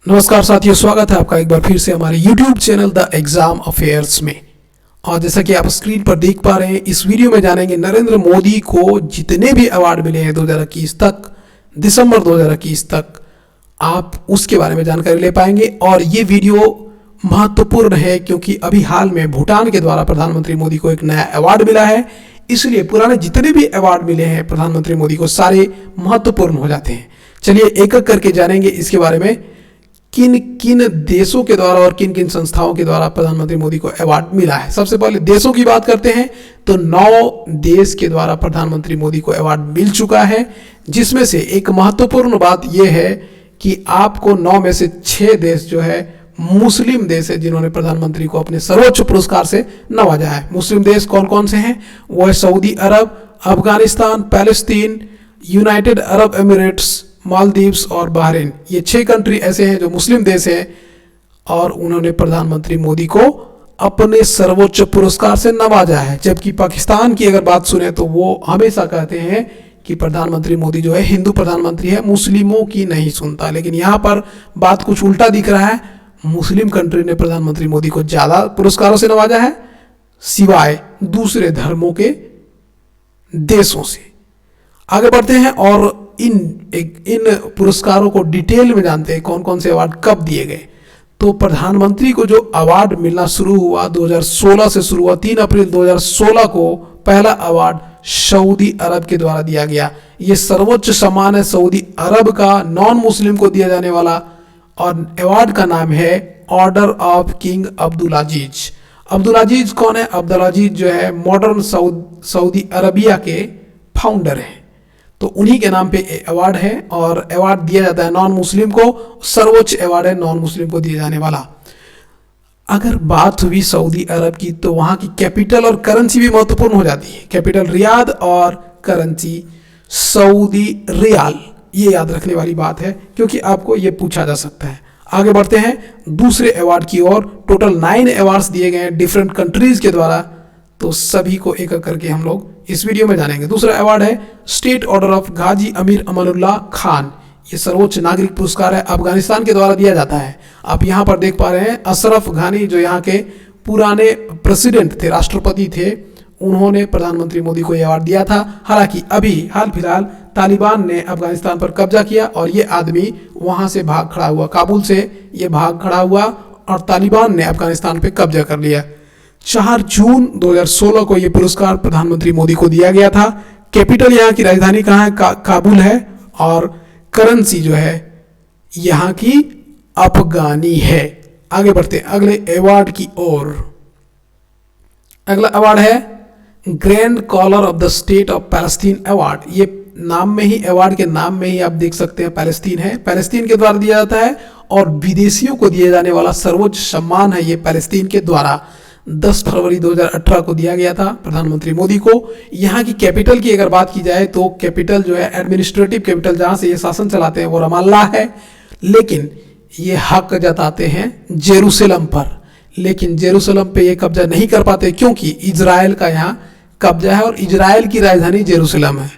नमस्कार साथियों, स्वागत है आपका एक बार फिर से हमारे YouTube channel the exam affairs में। और जैसा कि आप स्क्रीन पर देख पा रहे हैं, इस वीडियो में जानेंगे नरेंद्र मोदी को जितने भी अवार्ड मिले हैं 2021 तक, दिसंबर 2021 तक, आप उसके बारे में जानकारी ले पाएंगे। और ये वीडियो महत्वपूर्ण है क्योंकि अभी हाल में भूटान के द्वारा प्रधानमंत्री मोदी को एक नया अवार्ड मिला है, इसलिए पुराने जितने भी अवार्ड मिले हैं प्रधानमंत्री मोदी को सारे महत्वपूर्ण हो जाते हैं। चलिए एक एक करके जानेंगे इसके बारे में, किन किन देशों के द्वारा और किन किन संस्थाओं के द्वारा प्रधानमंत्री मोदी को अवार्ड मिला है। सबसे पहले देशों की बात करते हैं तो 9 देश के द्वारा प्रधानमंत्री मोदी को अवार्ड मिल चुका है, जिसमें से एक महत्वपूर्ण बात यह है कि आपको 9 में से 6 देश जो है मुस्लिम देश है जिन्होंने प्रधानमंत्री को अपने सर्वोच्च पुरस्कार से नवाजा है। मुस्लिम देश कौन कौन से हैं? वो है Saudi Arabia, Afghanistan, Palestine, United Arab Emirates, Maldives और बहरीन। ये 6 कंट्री ऐसे हैं जो मुस्लिम देश हैं और उन्होंने प्रधानमंत्री मोदी को अपने सर्वोच्च पुरस्कार से नवाजा है। जबकि पाकिस्तान की अगर बात सुने तो वो हमेशा कहते हैं कि प्रधानमंत्री मोदी जो है हिंदू प्रधानमंत्री है, मुस्लिमों की नहीं सुनता। लेकिन यहाँ पर बात कुछ उल्टा दिख रहा है, मुस्लिम कंट्री ने प्रधानमंत्री मोदी को ज़्यादा पुरस्कारों से नवाजा है सिवाय दूसरे धर्मों के देशों से। आगे बढ़ते हैं और इन पुरस्कारों को डिटेल में जानते हैं, कौन कौन से अवार्ड कब दिए गए। तो प्रधानमंत्री को जो अवार्ड मिलना शुरू हुआ 2016 से शुरू हुआ। 3 अप्रैल 2016 को पहला अवार्ड सऊदी अरब के द्वारा दिया गया। ये सर्वोच्च सम्मान है सऊदी अरब का नॉन मुस्लिम को दिया जाने वाला, और अवार्ड का नाम है ऑर्डर ऑफ किंग अब्दुल अजीज। अब्दुल अजीज कौन है? अब्दुल अजीज जो है मॉडर्न सऊदी अरबिया के फाउंडर हैं, तो उन्हीं के नाम पे अवार्ड है। और अवार्ड दिया जाता है नॉन मुस्लिम को, सर्वोच्च अवार्ड है नॉन मुस्लिम को दिए जाने वाला। अगर बात हुई सऊदी अरब की तो वहाँ की कैपिटल और करेंसी भी महत्वपूर्ण हो जाती है। कैपिटल रियाद और करेंसी सऊदी रियाल, ये याद रखने वाली बात है क्योंकि आपको ये पूछा जा सकता है। आगे बढ़ते हैं दूसरे अवार्ड की ओर। टोटल 9 अवार्ड्स दिए गए हैं डिफरेंट कंट्रीज के द्वारा, तो सभी को एक एक करके हम लोग इस वीडियो में जानेंगे। दूसरा अवार्ड है स्टेट ऑर्डर ऑफ गाजी अमीर अमानुल्लाह खान। ये सर्वोच्च नागरिक पुरस्कार है, अफगानिस्तान के द्वारा दिया जाता है। आप यहाँ पर देख पा रहे हैं अशरफ घानी जो यहाँ के पुराने प्रेसिडेंट थे, राष्ट्रपति थे, उन्होंने प्रधानमंत्री मोदी को यह अवार्ड दिया था। हालांकि अभी हाल फिलहाल तालिबान ने अफगानिस्तान पर कब्जा किया और ये आदमी वहाँ से भाग खड़ा हुआ, काबुल से ये भाग खड़ा हुआ और तालिबान ने अफगानिस्तान पर कब्जा कर लिया। 4 जून 2016 को यह पुरस्कार प्रधानमंत्री मोदी को दिया गया था। कैपिटल यहाँ की राजधानी कहाँ है? काबुल है। और करेंसी जो है यहाँ की अफगानी है। आगे बढ़ते हैं अगले अवार्ड की ओर। अगला अवार्ड है grand collar of the state of Palestine award. ये नाम में ही, अवार्ड के नाम में ही आप देख सकते हैं पैलेस्तीन है, पैलेस्तीन के द्वारा दिया जाता है और विदेशियों को दिए जाने वाला सर्वोच्च सम्मान है ये पैलेस्तीन के द्वारा। 10 फरवरी 2018 को दिया गया था प्रधानमंत्री मोदी को। यहाँ की कैपिटल की अगर बात की जाए तो कैपिटल जो है एडमिनिस्ट्रेटिव कैपिटल जहाँ से ये शासन चलाते हैं वो रमाल्ला है, लेकिन ये हक जताते हैं जेरूसलम पर। लेकिन जेरूसलम पे ये कब्जा नहीं कर पाते क्योंकि इजराइल का यहाँ कब्जा है और इजराइल की राजधानी जेरूसलम है।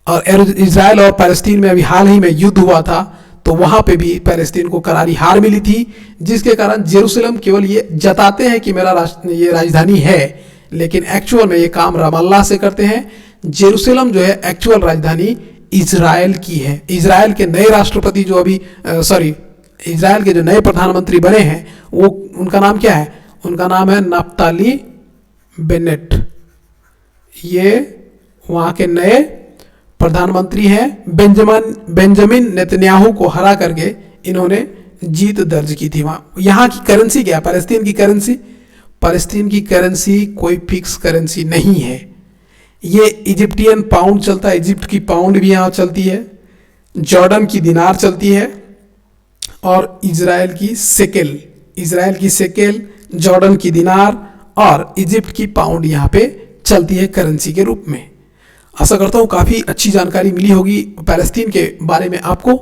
और इजराइल और पैलेस्तीन में अभी हाल ही में युद्ध हुआ था, तो वहां पे भी पैलेस्तीन को करारी हार मिली थी, जिसके कारण जेरूसलम केवल ये जताते हैं कि मेरा ये राजधानी है, लेकिन एक्चुअल में ये काम रमाल्ला से करते हैं। जेरूसलम जो है एक्चुअल राजधानी इजराइल की है। इजराइल के नए राष्ट्रपति जो अभी इजराइल के जो नए प्रधानमंत्री बने हैं वो, उनका नाम क्या है? उनका नाम है नफ्ताली बेनेट। ये वहाँ के नए प्रधानमंत्री हैं। बेंजामिन नेतन्याहू को हरा करके इन्होंने जीत दर्ज की थी वहाँ। यहाँ की करेंसी क्या है? पैलेस्तीन की करेंसी, पैलेस्तीन की करेंसी कोई फिक्स करेंसी नहीं है। ये इजिप्टियन पाउंड चलता है, इजिप्ट की पाउंड भी यहाँ चलती है, जॉर्डन की दिनार चलती है और इजराइल की सेकेल, जॉर्डन की दिनार और इजिप्ट की पाउंड यहाँ पे चलती है करेंसी के रूप में। आशा करता हूँ काफ़ी अच्छी जानकारी मिली होगी पैलेस्तीन के बारे में आपको।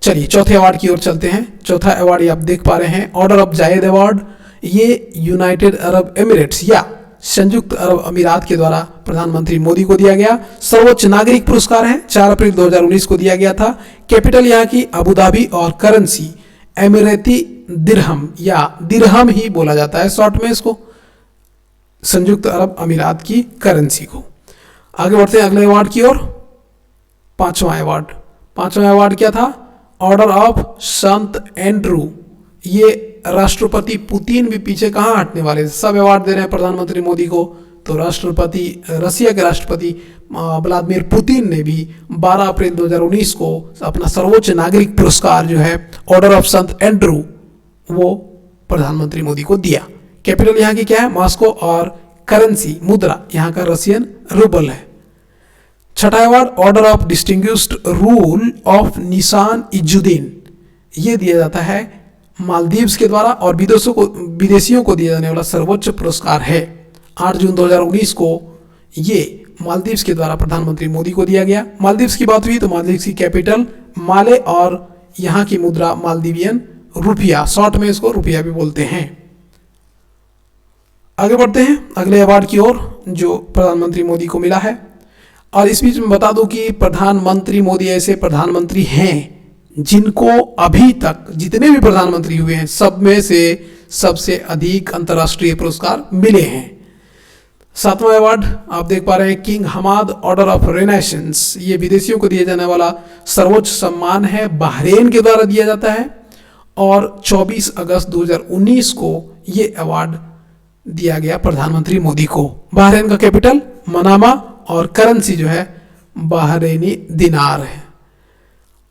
चलिए चौथे अवार्ड की ओर चलते हैं। चौथा अवार्ड ये आप देख पा रहे हैं ऑर्डर ऑफ जायद अवार्ड। ये यूनाइटेड अरब एमिरेट्स या संयुक्त अरब अमीरात के द्वारा प्रधानमंत्री मोदी को दिया गया सर्वोच्च नागरिक पुरस्कार है। 4 अप्रैल 2019 को दिया गया था। कैपिटल यहाँ की अबू धाबी और करेंसी एमिरेती दिरहम या दिरहम ही बोला जाता है शॉर्ट में इसको, संयुक्त अरब अमीरात की करेंसी को। आगे बढ़ते हैं अगले अवार्ड की ओर। पांचवा अवार्ड क्या था? Order of Sant Andrew. ये राष्ट्रपति पुतिन भी पीछे कहाँ हटने वाले, सब अवार्ड दे रहे हैं प्रधानमंत्री मोदी को। तो रशिया के राष्ट्रपति व्लादिमीर पुतिन ने भी 12 अप्रैल 2019 को अपना सर्वोच्च नागरिक पुरस्कार जो है ऑर्डर ऑफ संत एंड्रू वो प्रधानमंत्री मोदी को दिया। कैपिटल यहाँ की क्या है? मॉस्को, और करेंसी मुद्रा यहाँ का रशियन रूबल है। छठा award order of distinguished rule of निशान इजुद्दीन, ये दिया जाता है मालदीव्स के द्वारा और विदेशियों को दिया जाने वाला सर्वोच्च पुरस्कार है। 8 जून 2019 को ये मालदीव्स के द्वारा प्रधानमंत्री मोदी को दिया गया। मालदीव्स की बात हुई तो मालदीव्स की कैपिटल माले और यहाँ की मुद्रा मालदीवियन रुपया, शॉर्ट में इसको रुपया भी बोलते हैं। आगे बढ़ते हैं अगले अवार्ड की ओर जो प्रधानमंत्री मोदी को मिला है। और इस बीच में बता दूं कि प्रधानमंत्री मोदी ऐसे प्रधानमंत्री हैं जिनको अभी तक जितने भी प्रधानमंत्री हुए हैं सब में से सबसे अधिक अंतर्राष्ट्रीय पुरस्कार मिले हैं। 7वां अवार्ड आप देख पा रहे हैं King Hamad order of renaissance, ये विदेशियों को दिया जाने वाला सर्वोच्च सम्मान है, बहरेन के द्वारा दिया जाता है। और 24 अगस्त 2019 को ये अवार्ड दिया गया प्रधानमंत्री मोदी को। बहरेन का कैपिटल मनामा और करेंसी जो है बहरेनी दिनार है।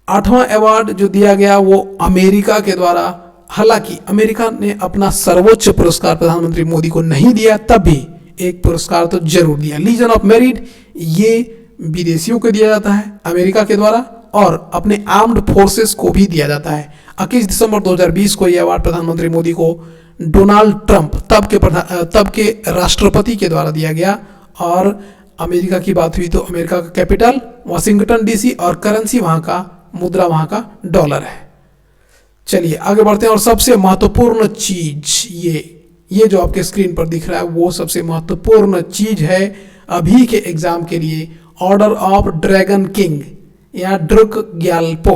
8वां अवार्ड जो दिया गया वो अमेरिका के द्वारा, हालांकि अमेरिका ने अपना सर्वोच्च पुरस्कार प्रधानमंत्री मोदी को नहीं दिया, तब भी एक पुरस्कार तो जरूर दिया। लीजन ऑफ मेरिट, ये विदेशियों को दिया जाता है अमेरिका के द्वारा और अपने आर्म्ड फोर्सेस को भी दिया जाता है। 21 दिसंबर 2020 को यह अवार्ड प्रधानमंत्री मोदी को डोनाल्ड ट्रंप तब के राष्ट्रपति के द्वारा दिया गया। और अमेरिका की बात हुई तो अमेरिका का कैपिटल वाशिंगटन डीसी और करेंसी वहां का मुद्रा वहां का डॉलर है। चलिए आगे बढ़ते हैं। और सबसे महत्वपूर्ण चीज ये जो आपके स्क्रीन पर दिख रहा है वो सबसे महत्वपूर्ण चीज है अभी के एग्जाम के लिए, ऑर्डर ऑफ ड्रैगन किंग या ड्रुक ग्याल्पो,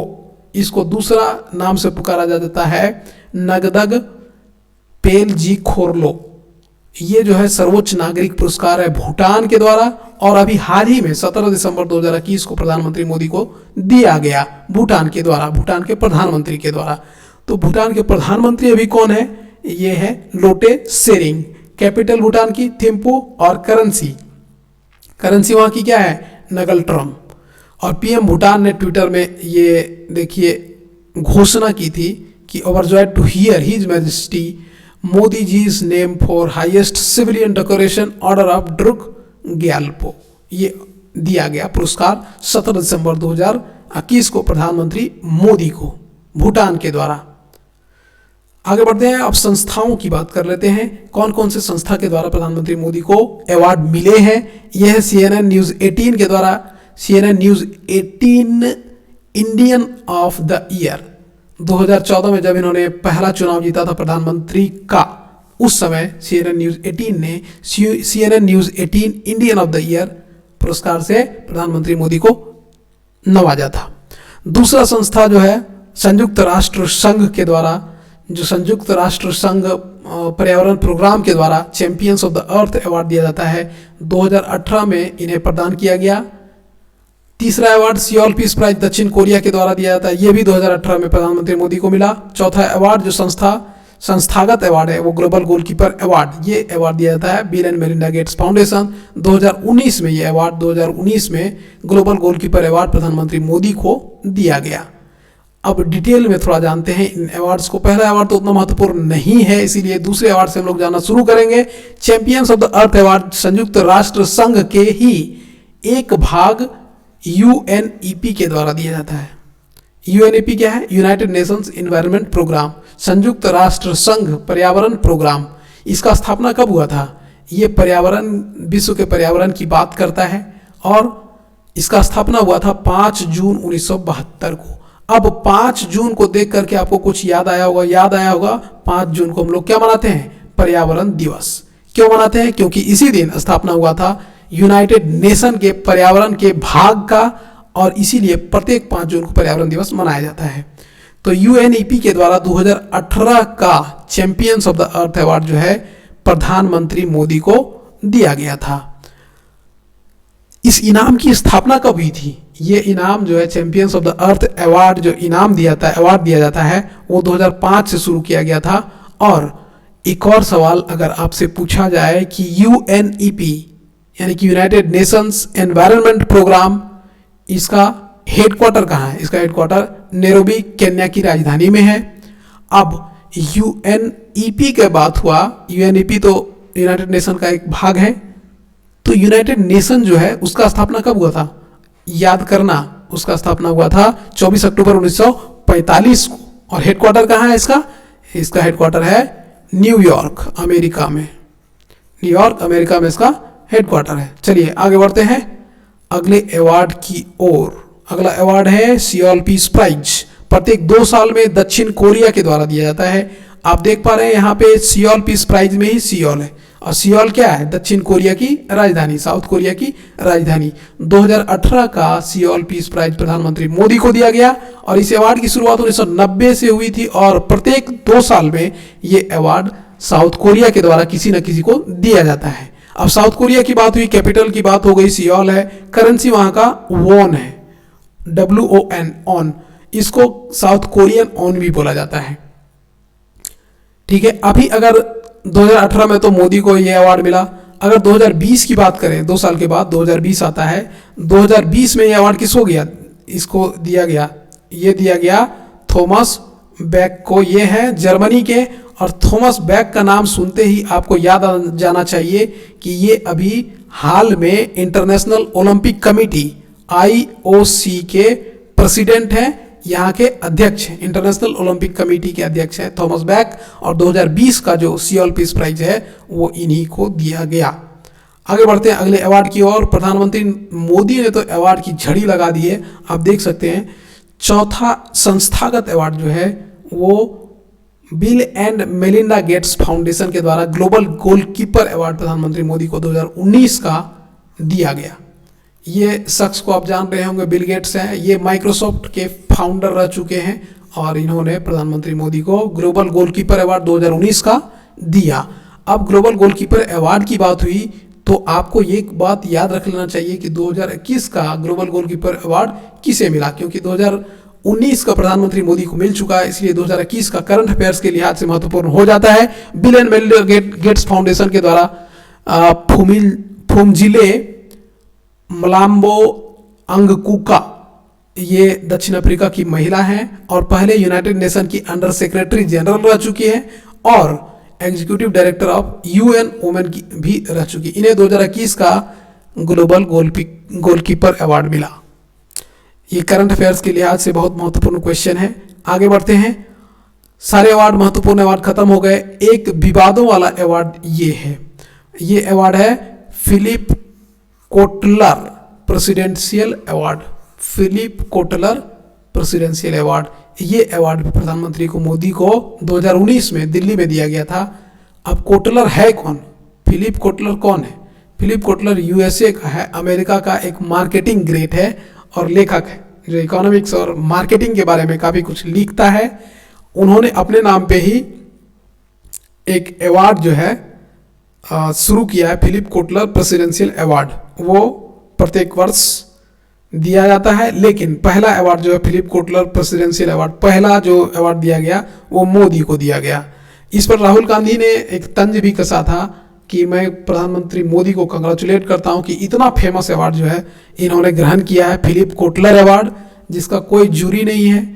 इसको दूसरा नाम से पुकारा जाता है नगदग पेलजी खोरलो। ये जो है सर्वोच्च नागरिक पुरस्कार है भूटान के द्वारा और अभी हाल ही में 17 दिसंबर 2021 को प्रधानमंत्री मोदी को दिया गया भूटान के द्वारा, भूटान के प्रधानमंत्री के द्वारा। तो भूटान के प्रधानमंत्री अभी कौन है? ये है लोटे शेरिंग। कैपिटल भूटान की थिम्पू और करेंसी वहां की क्या है? नगल ट्रम। और पीएम भूटान ने ट्विटर में ये देखिए घोषणा की थी कि overjoyed to hear his majesty Modi ji's name for highest civilian decoration order of Druk Gyalpo, ये दिया गया पुरस्कार 17 दिसंबर 2021 को प्रधानमंत्री मोदी को भूटान के द्वारा। आगे बढ़ते हैं, अब संस्थाओं की बात कर लेते हैं। कौन कौन से संस्था के द्वारा प्रधानमंत्री मोदी को अवार्ड मिले हैं? यह है CNN न्यूज़ 18 के द्वारा CNN news 18 Indian of the year 2014 में जब इन्होंने पहला चुनाव जीता था प्रधानमंत्री का, उस समय CNN न्यूज़ 18 ने CNN news 18 Indian of the year पुरस्कार से प्रधानमंत्री मोदी को नवाजा था। दूसरा संस्था जो है संयुक्त राष्ट्र संघ के द्वारा, जो संयुक्त राष्ट्र संघ पर्यावरण प्रोग्राम के द्वारा champions of the earth award दिया जाता है, 2018 में इन्हें प्रदान किया गया। तीसरा अवार्ड सियोल पीस प्राइज दक्षिण कोरिया के द्वारा दिया जाता है, यह भी 2018 में प्रधानमंत्री मोदी को मिला। चौथा अवार्ड जो संस्थागत अवार्ड है वो ग्लोबल गोलकीपर अवार्ड, ये अवार्ड दिया जाता है bill and Melinda Gates foundation. 2019 में ये अवार्ड 2019 में ग्लोबल गोलकीपर अवार्ड प्रधानमंत्री मोदी को दिया गया। अब डिटेल में थोड़ा जानते हैं इन अवार्ड्स को। पहला अवार्ड तो उतना महत्वपूर्ण नहीं है, इसीलिए दूसरे अवार्ड से हम लोग जानना शुरू करेंगे। Champions of the earth award संयुक्त राष्ट्र संघ के ही एक भाग UNEP के द्वारा दिया जाता है। UNEP क्या है? यूनाइटेड नेशंस एनवायरनमेंट प्रोग्राम, संयुक्त राष्ट्र संघ पर्यावरण प्रोग्राम। इसका स्थापना कब हुआ था? ये पर्यावरण, विश्व के पर्यावरण की बात करता है और इसका स्थापना हुआ था 5 जून 1972 को। अब 5 जून को देख करके आपको कुछ याद आया होगा 5 जून को हम लोग क्या मनाते हैं? पर्यावरण दिवस। क्यों मनाते हैं? क्योंकि इसी दिन स्थापना हुआ था यूनाइटेड नेशन के पर्यावरण के भाग का और इसीलिए प्रत्येक 5 जून को पर्यावरण दिवस मनाया जाता है। तो यूएनईपी के द्वारा 2018 का champions of the earth award जो है प्रधानमंत्री मोदी को दिया गया था। इस इनाम की स्थापना कब हुई थी? ये इनाम जो है champions of the earth award जो इनाम अवार्ड दिया जाता है वो 2005 से शुरू किया गया था। और एक और सवाल अगर आपसे पूछा जाए कि यूएनईपी यानी कि यूनाइटेड नेशंस एनवायरनमेंट प्रोग्राम, इसका हेडक्वार्टर कहाँ है? इसका हेडक्वार्टर नैरोबी केन्या की राजधानी में है। अब यूएनईपी के बात हुआ, यूएनईपी तो यूनाइटेड नेशन का एक भाग है, तो यूनाइटेड नेशन जो है उसका स्थापना कब हुआ था? याद करना, उसका स्थापना हुआ था 24 अक्टूबर 1945 को। और हेडक्वार्टर कहाँ है इसका? इसका हेडक्वार्टर है न्यूयॉर्क, अमेरिका में। न्यूयॉर्क, अमेरिका में इसका हेडक्वार्टर है। चलिए आगे बढ़ते हैं अगले अवार्ड की ओर। अगला अवार्ड है सियोल पीस प्राइज। प्रत्येक 2 साल में दक्षिण कोरिया के द्वारा दिया जाता है। आप देख पा रहे हैं यहाँ पे सियोल पीस प्राइज में ही सियोल है, और सियोल क्या है? दक्षिण कोरिया की राजधानी, साउथ कोरिया की राजधानी। 2018 का सियोल पीस प्राइज प्रधानमंत्री मोदी को दिया गया, और इस अवार्ड की शुरुआत 1990 से हुई थी, और प्रत्येक 2 साल में ये अवार्ड साउथ कोरिया के द्वारा किसी न किसी को दिया जाता है। अब साउथ कोरिया की बात हुई, कैपिटल की बात हो गई, सियोल है, करेंसी वहां का वॉन है, WON, ऑन। इसको साउथ कोरियन ऑन भी बोला जाता है। ठीक है, अभी अगर 2018 में तो मोदी को ये अवार्ड मिला। अगर 2020 की बात करें, 2 साल के बाद 2020 आता है, 2020 में ये अवार्ड किसको गया? इसको दिया गया, ये दिया गया थॉमस बैक को। ये है जर्मनी के, और थॉमस बैक का नाम सुनते ही आपको याद आ जाना चाहिए कि ये अभी हाल में इंटरनेशनल ओलंपिक कमेटी IOC के प्रेसिडेंट हैं, यहाँ के अध्यक्ष हैं, इंटरनेशनल ओलंपिक कमेटी के अध्यक्ष हैं थॉमस बैक। और 2020 का जो सियोल पीस प्राइज है वो इन्हीं को दिया गया। आगे बढ़ते हैं अगले अवार्ड की ओर। प्रधानमंत्री मोदी ने तो अवार्ड की झड़ी लगा दी है, आप देख सकते हैं। चौथा संस्थागत अवार्ड जो है वो bill and Melinda Gates foundation के द्वारा ग्लोबल गोलकीपर अवार्ड प्रधानमंत्री मोदी को 2019 का दिया गया। ये शख्स को आप जान रहे होंगे, बिल गेट्स हैं। ये माइक्रोसॉफ्ट के फाउंडर रह चुके हैं, और इन्होंने प्रधानमंत्री मोदी को ग्लोबल गोलकीपर अवार्ड 2019 का दिया। अब ग्लोबल गोलकीपर अवार्ड की बात हुई तो आपको ये बात याद रख लेना चाहिए कि 2021 का ग्लोबल गोलकीपर अवार्ड किसे मिला, क्योंकि 2019 का प्रधानमंत्री मोदी को मिल चुका है, इसलिए 2021 का करंट अफेयर्स के लिहाज से महत्वपूर्ण हो जाता है। Bill and Melinda Gates foundation के द्वारा फुमजिले मलाम्बो अंगकुका, ये दक्षिण अफ्रीका की महिला हैं और पहले यूनाइटेड नेशन की अंडर सेक्रेटरी जनरल रह चुकी हैं, और executive director of UN women की भी रह चुकी। इन्हें 2021 का ग्लोबल गोलकीपर अवार्ड मिला। ये करंट अफेयर्स के लिहाज से बहुत महत्वपूर्ण क्वेश्चन है। आगे बढ़ते हैं। सारे अवार्ड, महत्वपूर्ण अवार्ड खत्म हो गए। एक विवादों वाला अवार्ड ये है, ये अवार्ड है Philip Kotler presidential award. Philip Kotler presidential award, ये अवार्ड प्रधानमंत्री को मोदी को 2019 में दिल्ली में दिया गया था। अब कोटलर है कौन? फिलिप कोटलर कौन है? फिलिप कोटलर USA का है, अमेरिका का एक मार्केटिंग ग्रेट है और लेखक है, जो इकोनॉमिक्स और मार्केटिंग के बारे में काफ़ी कुछ लिखता है। उन्होंने अपने नाम पे ही एक अवार्ड जो है शुरू किया है, फिलिप कोटलर प्रेसिडेंशियल अवार्ड। वो प्रत्येक वर्ष दिया जाता है, लेकिन पहला अवार्ड जो है फिलिप कोटलर प्रेसिडेंशियल अवार्ड, पहला जो अवार्ड दिया गया वो मोदी को दिया गया। इस पर राहुल गांधी ने एक तंज भी कसा था कि मैं प्रधानमंत्री मोदी को कंग्रेचुलेट करता हूं कि इतना फेमस अवार्ड जो है इन्होंने ग्रहण किया है, फिलिप कोटलर अवार्ड, जिसका कोई जूरी नहीं है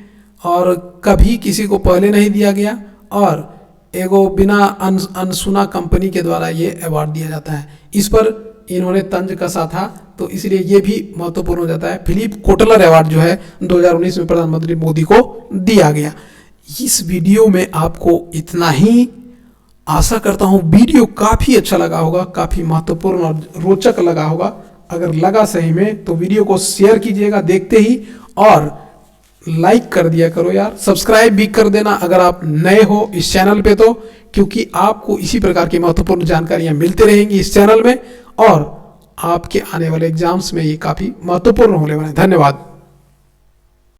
और कभी किसी को पहले नहीं दिया गया, और एगो बिना अनसुना कंपनी के द्वारा ये अवार्ड दिया जाता है। इस पर इन्होंने तंज कसा था, तो इसलिए ये भी महत्वपूर्ण हो जाता है। फिलिप कोटलर अवार्ड जो है 2019 में प्रधानमंत्री मोदी को दिया गया। इस वीडियो में आपको इतना ही, आशा करता हूँ वीडियो काफ़ी अच्छा लगा होगा, काफ़ी महत्वपूर्ण और रोचक लगा होगा। अगर लगा सही में तो वीडियो को शेयर कीजिएगा देखते ही, और लाइक कर दिया करो यार, सब्सक्राइब भी कर देना अगर आप नए हो इस चैनल पे, तो क्योंकि आपको इसी प्रकार की महत्वपूर्ण जानकारियां मिलती रहेंगी इस चैनल में, और आपके आने वाले एग्जाम्स में ये काफ़ी महत्वपूर्ण होने वाले हैं। धन्यवाद।